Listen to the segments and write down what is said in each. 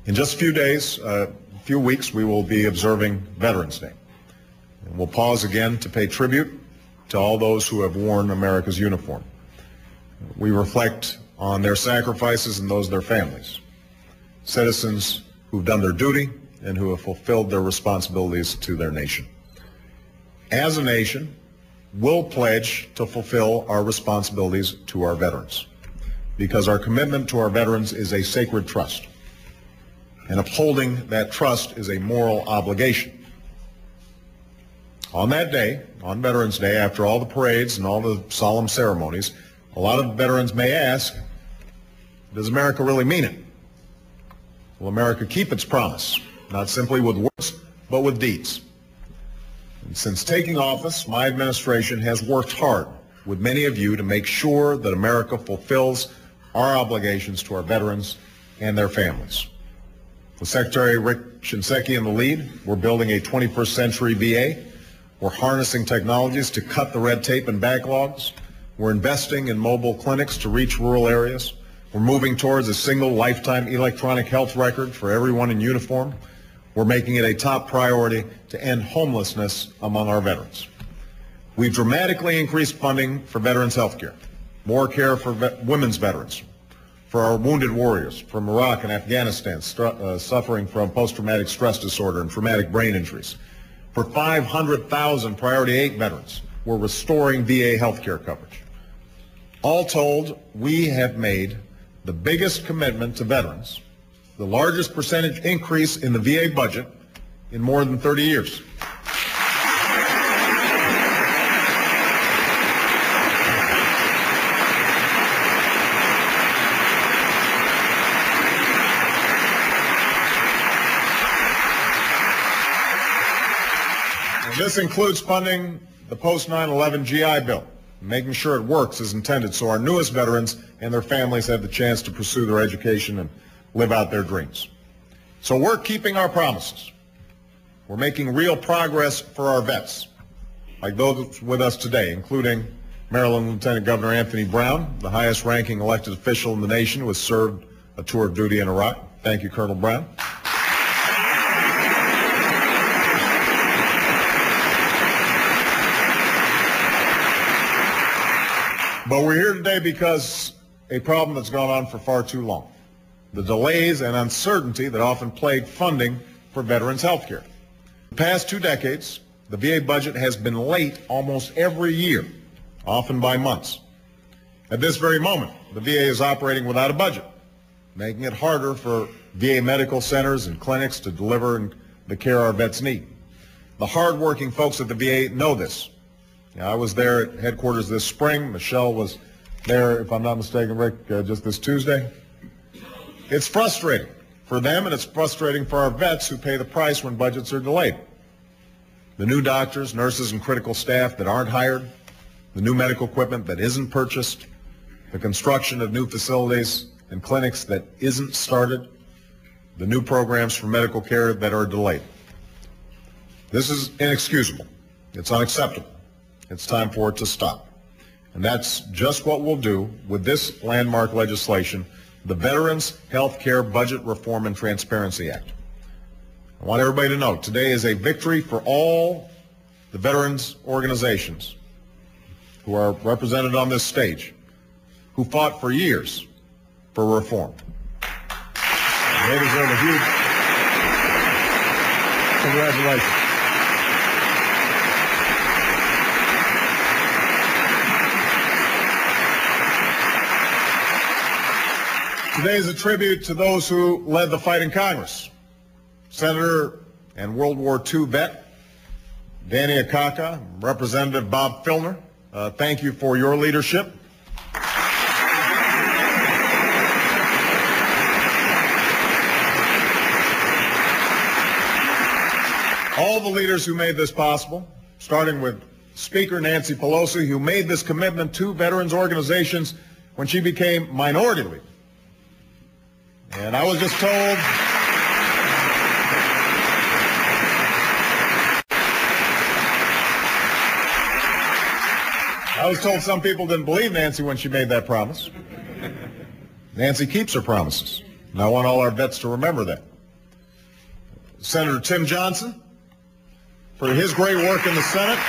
In just a few days, a few weeks, we will be observing Veterans Day. And we'll pause again to pay tribute to all those who have worn America's uniform. We reflect on their sacrifices and those of their families, citizens who've done their duty and who have fulfilled their responsibilities to their nation. As a nation, we'll pledge to fulfill our responsibilities to our veterans, because our commitment to our veterans is a sacred trust, and upholding that trust is a moral obligation. On that day, on Veterans Day, after all the parades and all the solemn ceremonies, a lot of veterans may ask, does America really mean it? Will America keep its promise, not simply with words, but with deeds? And since taking office, my administration has worked hard with many of you to make sure that America fulfills our obligations to our veterans and their families. With Secretary Rick Shinseki in the lead, we're building a 21st century VA. We're harnessing technologies to cut the red tape and backlogs. We're investing in mobile clinics to reach rural areas. We're moving towards a single lifetime electronic health record for everyone in uniform. We're making it a top priority to end homelessness among our veterans. We've dramatically increased funding for veterans health care, more care for women's veterans, for our wounded warriors from Iraq and Afghanistan suffering from post-traumatic stress disorder and traumatic brain injuries. For 500,000 Priority 8 veterans, we're restoring VA health care coverage. All told, we have made the biggest commitment to veterans, the largest percentage increase in the VA budget in more than 30 years. And this includes funding the post-9/11 GI Bill, making sure it works as intended so our newest veterans and their families have the chance to pursue their education and live out their dreams. So we're keeping our promises. We're making real progress for our vets, like those with us today, including Maryland Lieutenant Governor Anthony Brown, the highest ranking elected official in the nation who has served a tour of duty in Iraq. Thank you, Colonel Brown. But we're here today because a problem that's gone on for far too long. The delays and uncertainty that often plague funding for veterans health care. The past 2 decades, the VA budget has been late almost every year, often by months. At this very moment, the VA is operating without a budget, making it harder for VA medical centers and clinics to deliver the care our vets need. The hardworking folks at the VA know this. I was there at headquarters this spring. Michelle was there, if I'm not mistaken, Rick, just this Tuesday. It's frustrating for them, and it's frustrating for our vets who pay the price when budgets are delayed. The new doctors, nurses, and critical staff that aren't hired, the new medical equipment that isn't purchased, the construction of new facilities and clinics that isn't started, the new programs for medical care that are delayed. This is inexcusable. It's unacceptable. It's time for it to stop. And that's just what we'll do with this landmark legislation, the Veterans Health Care Budget Reform and Transparency Act. I want everybody to know today is a victory for all the veterans organizations who are represented on this stage, who fought for years for reform. They deserve a huge congratulations. Today is a tribute to those who led the fight in Congress. Senator and World War II vet Danny Akaka, Representative Bob Filner, thank you for your leadership. All the leaders who made this possible, starting with Speaker Nancy Pelosi, who made this commitment to veterans organizations when she became minority leader. And I was just told some people didn't believe Nancy when she made that promise. Nancy keeps her promises, and I want all our vets to remember that. Senator Tim Johnson for his great work in the Senate.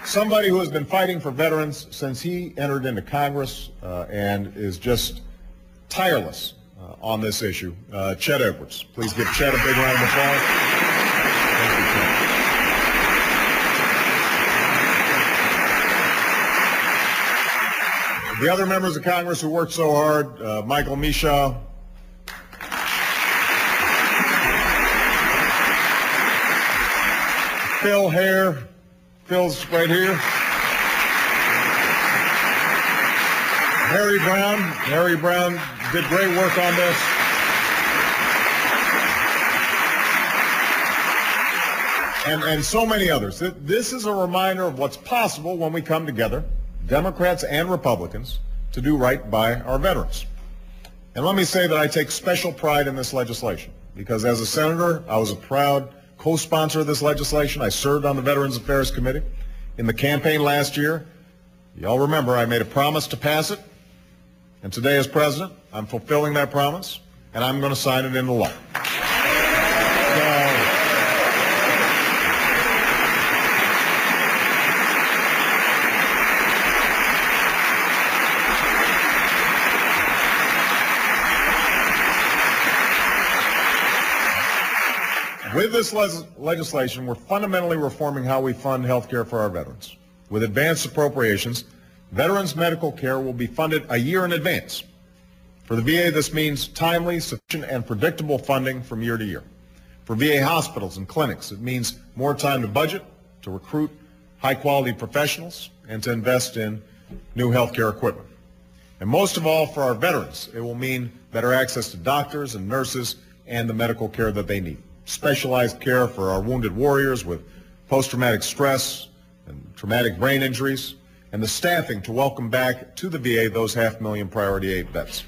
Somebody who has been fighting for veterans since he entered into Congress and is just tireless on this issue, Chet Edwards. Please give Chet a big round of applause. Thank you, Chet. The other members of Congress who worked so hard, Michael Mishaw, Phil Hare, Phil's right here. Harry Brown did great work on this. And so many others. This is a reminder of what's possible when we come together, Democrats and Republicans, to do right by our veterans. And let me say that I take special pride in this legislation because as a senator, I was a proud co-sponsor of this legislation. I served on the Veterans Affairs Committee. In the campaign last year, you all remember I made a promise to pass it. And today as president, I'm fulfilling that promise, and I'm going to sign it into law. With this legislation, we're fundamentally reforming how we fund health care for our veterans. With advanced appropriations, veterans' medical care will be funded a year in advance. For the VA, this means timely, sufficient, and predictable funding from year to year. For VA hospitals and clinics, it means more time to budget, to recruit high-quality professionals, and to invest in new health care equipment. And most of all, for our veterans, it will mean better access to doctors and nurses and the medical care that they need. Specialized care for our wounded warriors with post-traumatic stress and traumatic brain injuries, and the staffing to welcome back to the VA those 500,000 Priority 8 vets.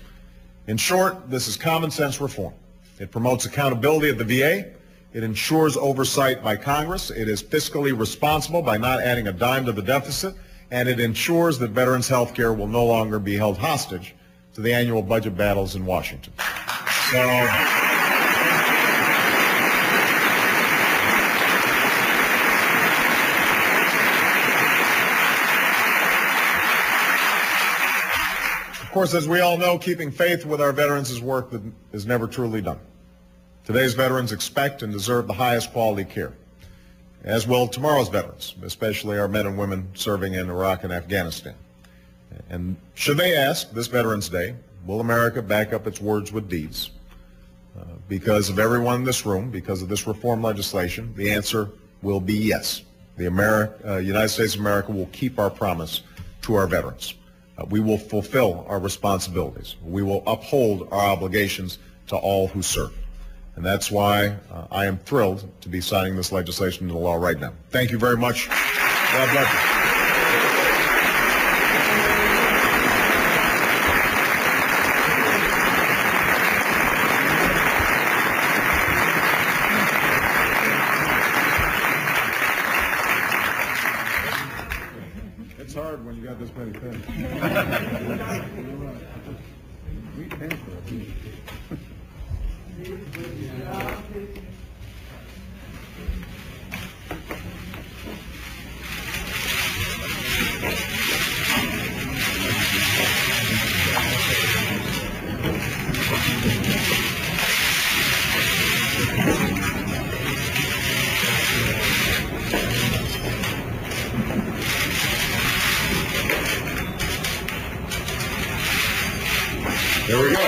In short, this is common sense reform. It promotes accountability at the VA. It ensures oversight by Congress. It is fiscally responsible by not adding a dime to the deficit, and it ensures that veterans' health care will no longer be held hostage to the annual budget battles in Washington. Of course, as we all know, keeping faith with our veterans is work that is never truly done. Today's veterans expect and deserve the highest quality care, as will tomorrow's veterans, especially our men and women serving in Iraq and Afghanistan. And should they ask this Veterans Day, will America back up its words with deeds? Because of everyone in this room, because of this reform legislation, the answer will be yes. The United States of America will keep our promise to our veterans. We will fulfill our responsibilities. We will uphold our obligations to all who serve. And that's why I am thrilled to be signing this legislation into law right now. Thank you very much. God bless you. It's hard when you got this many pens. There we go.